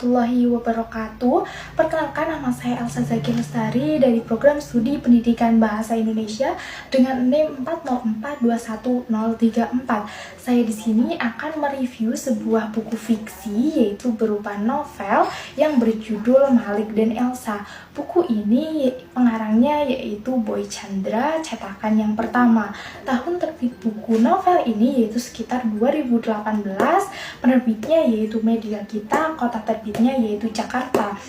warahmatullahi wabarakatuh. Perkenalkan, nama saya Elsa Zaki Lestari dari Program Studi Pendidikan Bahasa Indonesia dengan NIM 404211034. Saya di sini akan mereview sebuah buku fiksi yaitu berupa novel yang berjudul Malik dan Elsa. Buku ini pengarangnya yaitu Boy Chandra, cetakan yang pertama. Tahun terbit buku novel ini yaitu sekitar 2018. Penerbitnya yaitu Media Kita, kota terbitnya yaitu Jakarta.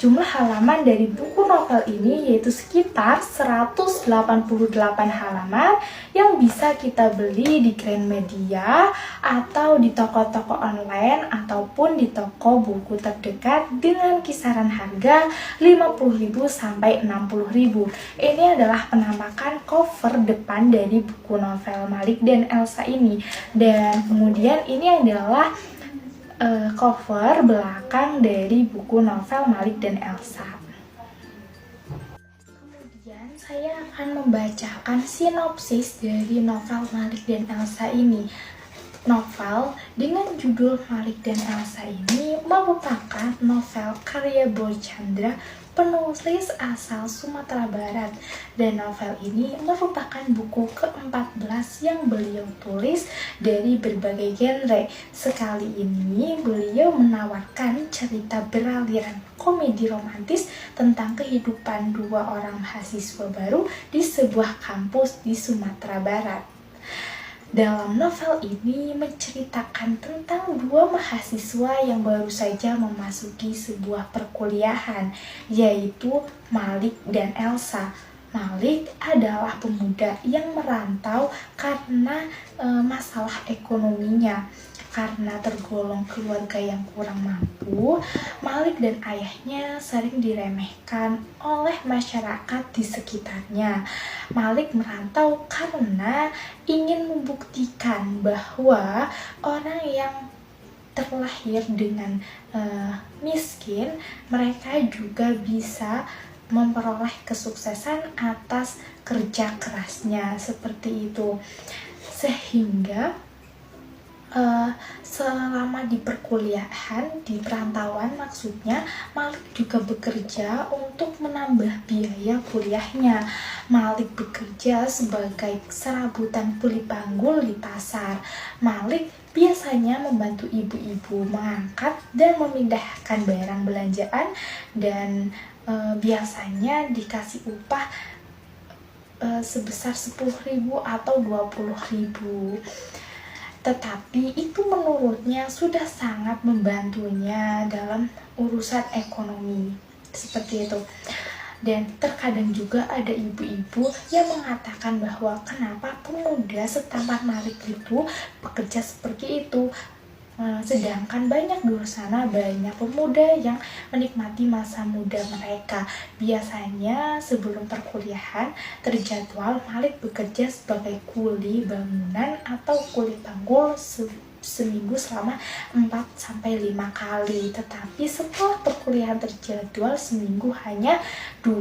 Jumlah halaman dari buku novel ini yaitu sekitar 188 halaman yang bisa kita beli di Gramedia atau di toko-toko online ataupun di toko buku terdekat dengan kisaran harga 50.000 sampai 60.000. Ini adalah penampakan cover depan dari buku novel Malik dan Elsa ini, dan kemudian ini adalah cover belakang dari buku novel Malik dan Elsa. Kemudian saya akan membacakan sinopsis dari novel Malik dan Elsa ini. Novel dengan judul Malik dan Elsa ini merupakan novel karya Boy Chandra, penulis asal Sumatera Barat, dan novel ini merupakan buku ke-14 yang beliau tulis dari berbagai genre. Sekali ini beliau menawarkan cerita beraliran komedi romantis tentang kehidupan dua orang mahasiswa baru di sebuah kampus di Sumatera Barat. Dalam novel ini menceritakan tentang dua mahasiswa yang baru saja memasuki sebuah perkuliahan, yaitu Malik dan Elsa. Malik adalah pemuda yang merantau karena masalah ekonominya. Karena tergolong keluarga yang kurang mampu, Malik dan ayahnya sering diremehkan oleh masyarakat di sekitarnya. Malik merantau karena ingin membuktikan bahwa orang yang terlahir dengan miskin, mereka juga bisa memperoleh kesuksesan atas kerja kerasnya, seperti itu. Sehingga selama di perkuliahan, di perantauan maksudnya, Malik juga bekerja untuk menambah biaya kuliahnya. Malik bekerja sebagai serabutan kuli panggul di pasar. Malik biasanya membantu ibu-ibu mengangkat dan memindahkan barang belanjaan, dan biasanya dikasih upah sebesar 10.000 atau 20.000. Tetapi itu menurutnya sudah sangat membantunya dalam urusan ekonomi, seperti itu. Dan terkadang juga ada ibu-ibu yang mengatakan bahwa kenapa pemuda setampan Malik itu bekerja seperti itu, sedangkan banyak di luar sana banyak pemuda yang menikmati masa muda mereka. Biasanya sebelum perkuliahan terjadwal Malik bekerja sebagai kuli bangunan atau kuli panggul seminggu selama 4-5 kali. Tetapi setelah perkuliahan terjadwal seminggu hanya 2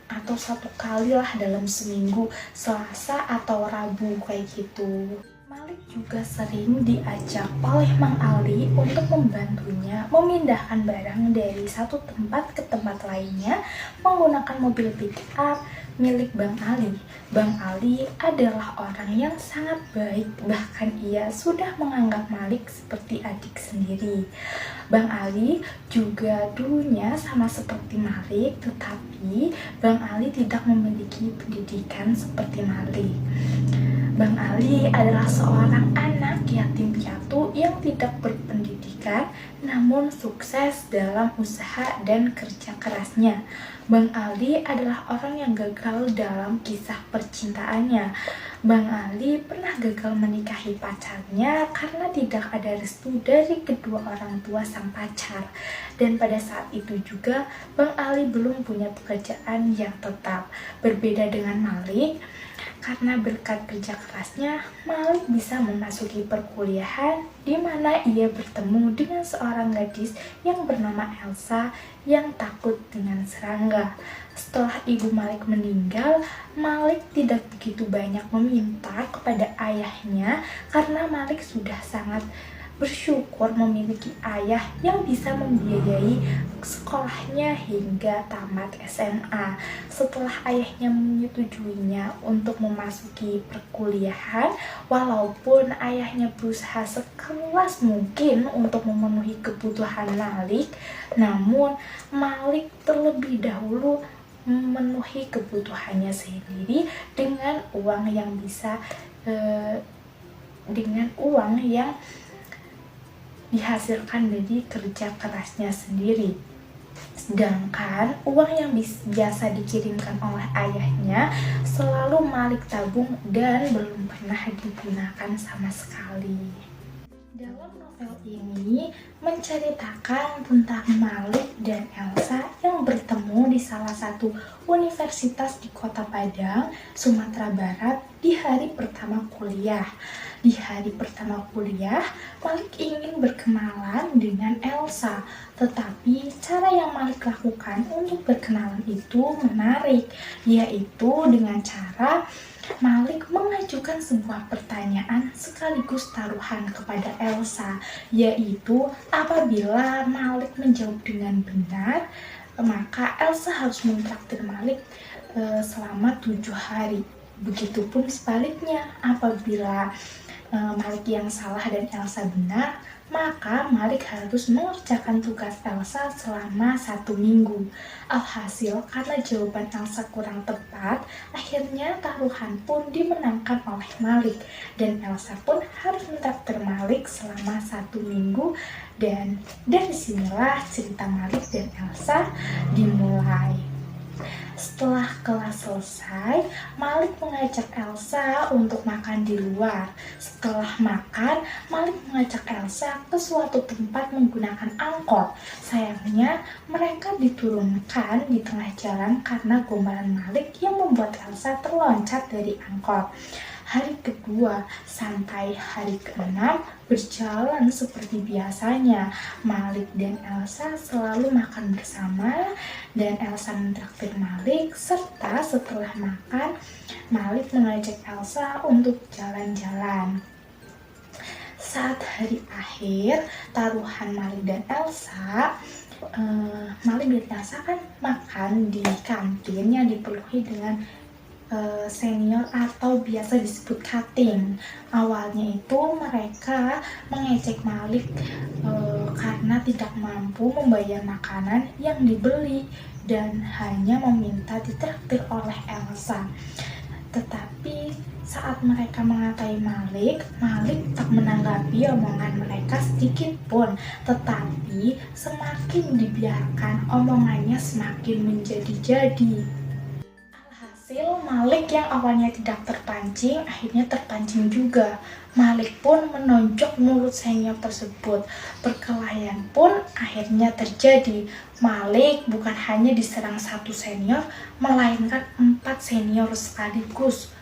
atau 1 kali lah dalam seminggu, Selasa atau Rabu kayak gitu. Malik juga sering diajak oleh Mang Ali untuk membantunya memindahkan barang dari satu tempat ke tempat lainnya menggunakan mobil pick up milik Bang Ali. Bang Ali adalah orang yang sangat baik, bahkan ia sudah menganggap Malik seperti adik sendiri. Bang Ali juga dulunya sama seperti Malik, tetapi Bang Ali tidak memiliki pendidikan seperti Malik. Bang Ali adalah seorang anak yatim piatu yang tidak berpendidikan namun sukses dalam usaha dan kerja kerasnya. Bang Ali adalah orang yang gagal dalam kisah percintaannya. Bang Ali pernah gagal menikahi pacarnya karena tidak ada restu dari kedua orang tua sang pacar. Dan pada saat itu juga Bang Ali belum punya pekerjaan yang tetap. Berbeda dengan Malik, karena berkat kerja kerasnya, Malik bisa memasuki perkuliahan di mana ia bertemu dengan seorang gadis yang bernama Elsa yang takut dengan serangga. Setelah ibu Malik meninggal, Malik tidak begitu banyak meminta kepada ayahnya karena Malik sudah sangat bersyukur memiliki ayah yang bisa membiayai sekolahnya hingga tamat SMA. Setelah ayahnya menyetujuinya untuk memasuki perkuliahan, walaupun ayahnya berusaha sekeras mungkin untuk memenuhi kebutuhan Malik, namun Malik terlebih dahulu memenuhi kebutuhannya sendiri dengan uang yang bisa dengan uang yang dihasilkan dari kerja kerasnya sendiri. Sedangkan uang yang biasa dikirimkan oleh ayahnya selalu Malik tabung dan belum pernah digunakan sama sekali. Dalam novel ini menceritakan tentang Malik dan Elsa yang bertemu di salah satu universitas di Kota Padang, Sumatera Barat di hari pertama kuliah. Di hari pertama kuliah, Malik ingin berkenalan dengan Elsa, tetapi cara yang Malik lakukan untuk berkenalan itu menarik, yaitu dengan cara Malik mengajukan sebuah pertanyaan sekaligus taruhan kepada Elsa, yaitu apabila Malik menjawab dengan benar, maka Elsa harus mentraktir Malik selama 7 hari. Begitupun sebaliknya, apabila Malik yang salah dan Elsa benar, maka Malik harus mengerjakan tugas Elsa selama 1 minggu. Alhasil, karena jawaban Elsa kurang tepat, akhirnya taruhan pun dimenangkan oleh Malik, dan Elsa pun harus mentraktir Malik selama 1 minggu. Dan dari sinilah cerita Malik dan Elsa dimulai. Setelah kelas selesai, Malik mengajak Elsa untuk makan di luar. Setelah makan, Malik mengajak Elsa ke suatu tempat menggunakan angkot. Sayangnya, mereka diturunkan di tengah jalan karena gombalan Malik yang membuat Elsa terloncat dari angkot. Hari kedua sampai hari ke-6 berjalan seperti biasanya. Malik dan Elsa selalu makan bersama dan Elsa mentraktir Malik, serta setelah makan Malik mengajak Elsa untuk jalan-jalan. Saat hari akhir taruhan Malik dan Elsa, Malik dan Elsa kan makan di kantin yang dipenuhi dengan senior atau biasa disebut cutting. Awalnya itu mereka mengejek Malik karena tidak mampu membayar makanan yang dibeli dan hanya meminta ditraktir oleh Elsa. Tetapi saat mereka mengatai Malik, Malik tak menanggapi omongan mereka sedikit pun. Tetapi semakin dibiarkan, omongannya semakin menjadi-jadi. Hasil, Malik yang awalnya tidak terpancing, akhirnya terpancing juga. Malik pun menonjok mulut senior tersebut. Perkelahian pun akhirnya terjadi. Malik bukan hanya diserang 1 senior, melainkan 4 senior sekaligus.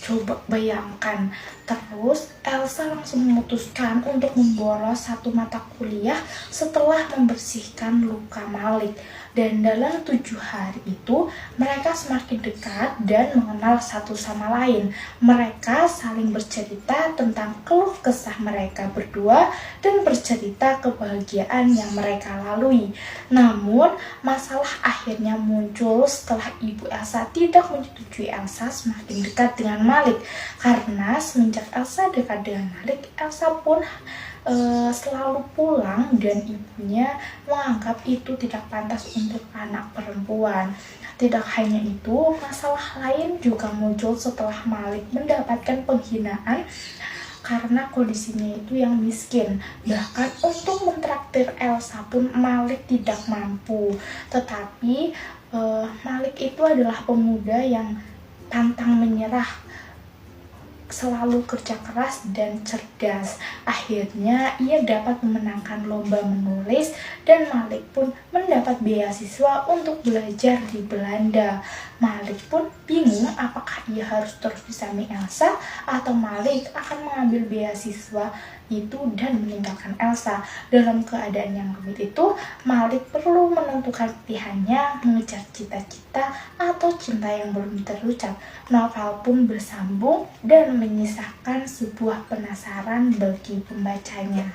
Coba bayangkan. Terus Elsa langsung memutuskan untuk membolos 1 mata kuliah setelah membersihkan luka Malik. Dan dalam 7 hari itu mereka semakin dekat dan mengenal satu sama lain. Mereka saling bercerita tentang keluh kesah mereka berdua dan bercerita kebahagiaan yang mereka lalui. Namun masalah akhirnya muncul setelah ibu Elsa tidak menyetujui Elsa semakin dekat dengan Malik. Karena semenjak Elsa dekat dengan Malik, Elsa pun selalu pulang dan ibunya menganggap itu tidak pantas untuk anak perempuan. Tidak hanya itu, masalah lain juga muncul setelah Malik mendapatkan penghinaan karena kondisinya itu yang miskin. Bahkan untuk mentraktir Elsa pun Malik tidak mampu. Tetapi Malik itu adalah pemuda yang pantang menyerah, selalu kerja keras dan cerdas. Akhirnya ia dapat memenangkan lomba menulis dan Malik pun mendapat beasiswa untuk belajar di Belanda. Malik pun bingung apakah ia harus terus di samping Elsa atau Malik akan mengambil beasiswa itu dan meninggalkan Elsa. Dalam keadaan yang rumit itu, Malik perlu menentukan pilihannya, mengejar cita-cita atau cinta yang belum terucap. Novel pun bersambung dan menyisakan sebuah penasaran bagi pembacanya.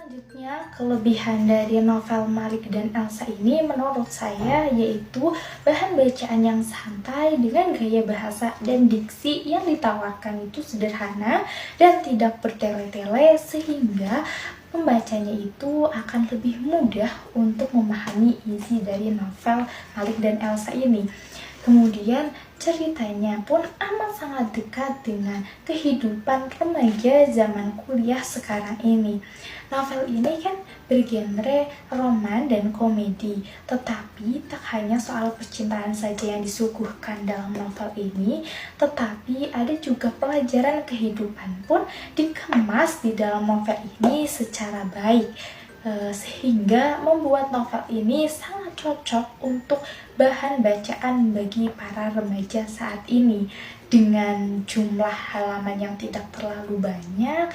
Selanjutnya, kelebihan dari novel Malik dan Elsa ini menurut saya yaitu bahan bacaan yang santai dengan gaya bahasa dan diksi yang ditawarkan itu sederhana dan tidak bertele-tele, sehingga pembacanya itu akan lebih mudah untuk memahami isi dari novel Malik dan Elsa ini. Kemudian ceritanya pun amat sangat dekat dengan kehidupan remaja zaman kuliah sekarang ini. Novel ini kan bergenre roman dan komedi, tetapi tak hanya soal percintaan saja yang disuguhkan dalam novel ini, tetapi ada juga pelajaran kehidupan pun dikemas di dalam novel ini secara baik. Sehingga membuat novel ini sangat cocok untuk bahan bacaan bagi para remaja saat ini. Dengan jumlah halaman yang tidak terlalu banyak,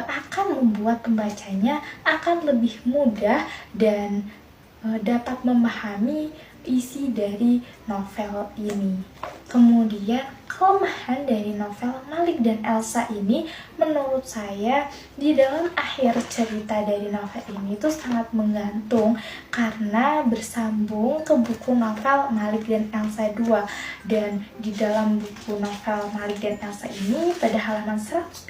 akan membuat pembacanya akan lebih mudah dan dapat memahami isi dari novel ini. Kemudian kelemahan dari novel Malik dan Elsa ini menurut saya di dalam akhir cerita dari novel ini itu sangat menggantung karena bersambung ke buku novel Malik dan Elsa 2. Dan di dalam buku novel Malik dan Elsa ini pada halaman 185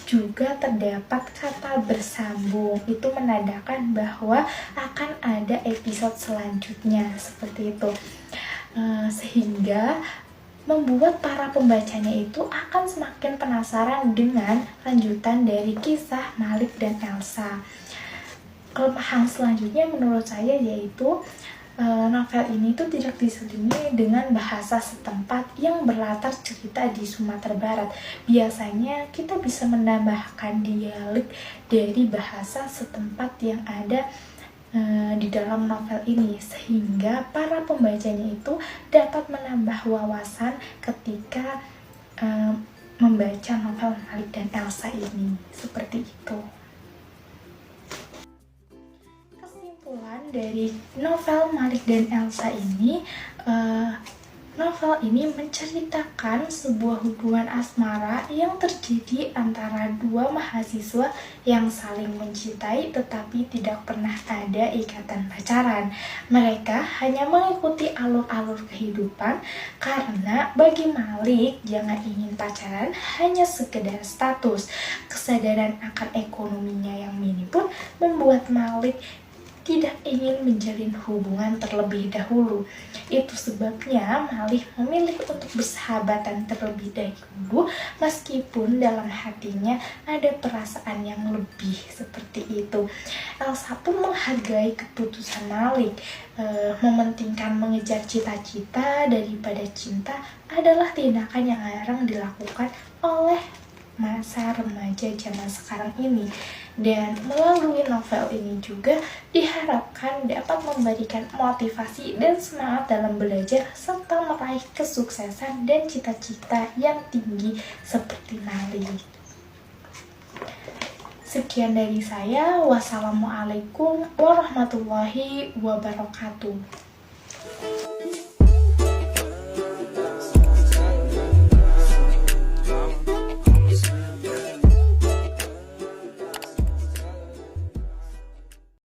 juga terdapat kata bersambung. Itu menandakan bahwa akan ada episode selanjutnya seperti itu. Sehingga membuat para pembacanya itu akan semakin penasaran dengan lanjutan dari kisah Malik dan Elsa. Kelemahan selanjutnya menurut saya yaitu novel ini tuh tidak diselingi dengan bahasa setempat yang berlatar cerita di Sumatera Barat. Biasanya kita bisa menambahkan dialek dari bahasa setempat yang ada di dalam novel ini, sehingga para pembacanya itu dapat menambah wawasan ketika membaca novel Malik dan Elsa ini. Seperti itu. Dari novel Malik dan Elsa ini, novel ini menceritakan sebuah hubungan asmara yang terjadi antara dua mahasiswa yang saling mencintai tetapi tidak pernah ada ikatan pacaran. Mereka hanya mengikuti alur-alur kehidupan karena bagi Malik jangan ingin pacaran hanya sekedar status. Kesadaran akan ekonominya yang minim pun membuat Malik tidak ingin menjalin hubungan terlebih dahulu. Itu sebabnya Malik memilih untuk bersahabatan terlebih dahulu meskipun dalam hatinya ada perasaan yang lebih seperti itu. Elsa pun menghargai keputusan Malik. Mementingkan mengejar cita-cita daripada cinta adalah tindakan yang jarang dilakukan oleh masa remaja zaman sekarang ini. Dan melalui novel ini juga diharapkan dapat memberikan motivasi dan semangat dalam belajar serta meraih kesuksesan dan cita-cita yang tinggi seperti Malik. Sekian dari saya. Wassalamualaikum warahmatullahi wabarakatuh.